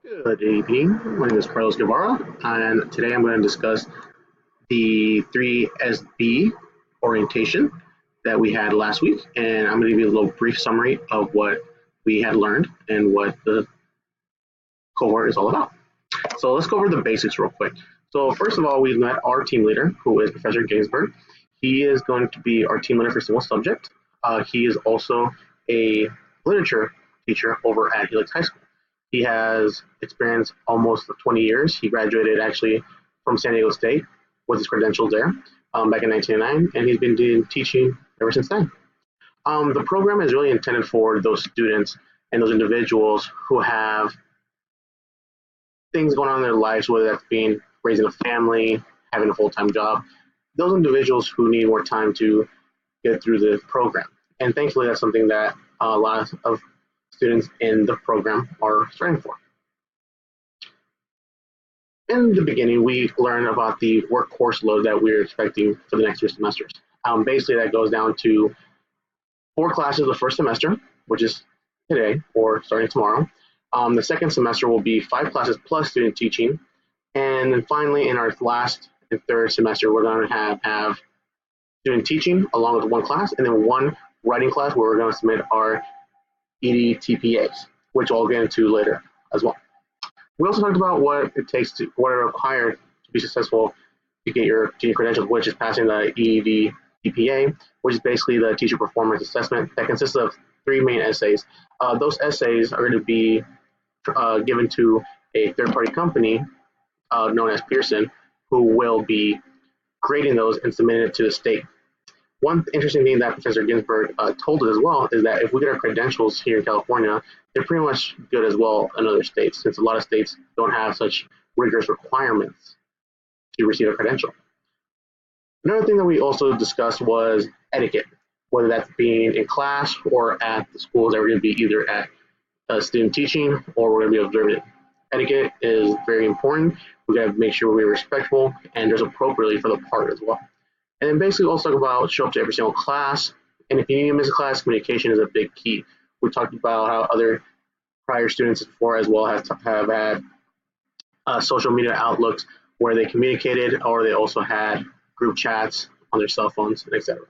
Good evening. My name is Carlos Guevara, and today I'm going to discuss the 3SB orientation that we had last week. And I'm going to give you a little brief summary of what we had learned and what the cohort is all about. So let's go over the basics real quick. So first of all, we've met our team leader, who is Professor Ginsberg. He is going to be our team leader for single subject. He is also a literature teacher over at Helix High School. He has experience almost 20 years. He graduated actually from San Diego State with his credentials there back in 1999, and he's been doing teaching ever since then. The program is really intended for those students and those individuals who have things going on in their lives, whether that's being raising a family, having a full-time job, those individuals who need more time to get through the program. And thankfully, that's something that a lot of students in the program are striving for. In the beginning, we learned about the work course load that we're expecting for the next 2 semesters. Basically, that goes down to 4 classes the first semester, which is today or starting tomorrow. The second semester will be 5 classes plus student teaching. And then finally, in our last and third semester, we're going to have student teaching along with 1 class, and then 1 writing class where we're going to submit our EDTPAs, which I'll get into later as well. We also talked about what it takes to, what are required to be successful to get your teaching credentials, which is passing the EDTPA, which is basically the teacher performance assessment that consists of 3 main essays. Those essays are going to be given to a third-party company known as Pearson, who will be grading those and submitting it to the state. One interesting thing that Professor Ginsberg told us as well is that if we get our credentials here in California, they're pretty much good as well in other states, since a lot of states don't have such rigorous requirements to receive a credential. Another thing that we also discussed was etiquette, whether that's being in class or at the schools that we're going to be either at student teaching or we're going to be observing it. Etiquette is very important. We got to make sure we're respectful and dress appropriately for the part as well. And then basically also talk about show up to every single class. And if you need to miss a class, communication is a big key. We talked about how other prior students before as well have had social media outlooks where they communicated, or they also had group chats on their cell phones, and etc.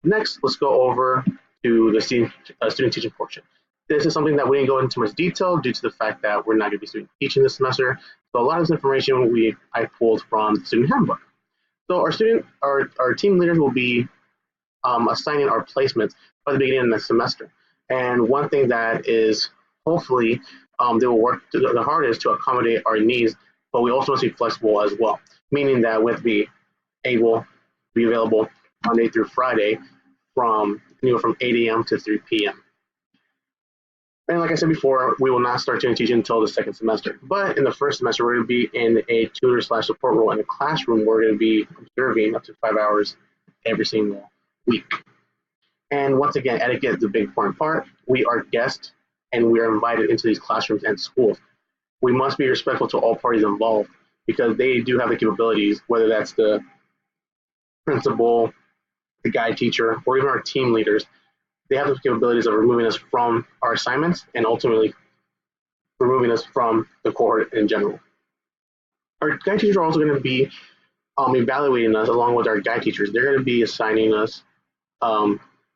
Next, let's go over to the student teaching portion. This is something that we didn't go into much detail due to the fact that we're not going to be student teaching this semester. So a lot of this information I pulled from the student handbook. So our team leaders will be assigning our placements by the beginning of the semester. And one thing that is hopefully they will work the hardest to accommodate our needs, but we also must be flexible as well, meaning that we have to be able to be available Monday through Friday from 8 a.m. to 3 p.m. And like I said before, we will not start student teaching until the second semester. But in the first semester, we're going to be in a tutor/support role in a classroom. We're going to be observing up to 5 hours every single week. And once again, etiquette is a big important part. We are guests, and we are invited into these classrooms and schools. We must be respectful to all parties involved because they do have the capabilities, whether that's the principal, the guide teacher, or even our team leaders. They have the capabilities of removing us from our assignments and ultimately removing us from the cohort in general. Our guide teachers are also going to be evaluating us along with our guide teachers. They're going to be assigning us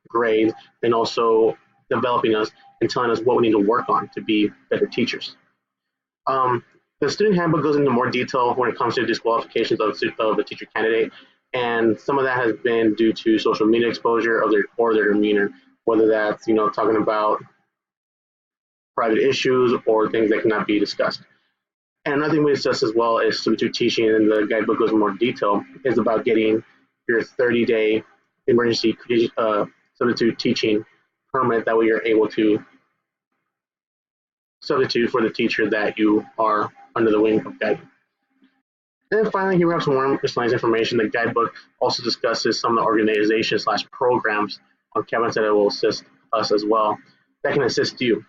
grades and also developing us and telling us what we need to work on to be better teachers. The student handbook goes into more detail when it comes to disqualifications of a teacher candidate, and some of that has been due to social media exposure of their demeanor, whether that's talking about private issues or things that cannot be discussed. And another thing we discussed as well is substitute teaching, and the guidebook goes in more detail, is about getting your 30-day emergency substitute teaching permit. That way you're able to substitute for the teacher that you are under the wing of guiding. And then finally, here we have some more miscellaneous information. The guidebook also discusses some of the organizations/programs on campus that will assist us as well, that can assist you.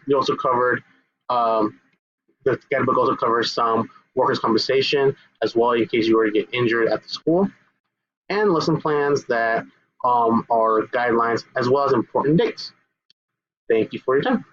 We also covered, the guidebook also covers some workers' compensation as well in case you were to get injured at the school, and lesson plans that are guidelines as well as important dates. Thank you for your time.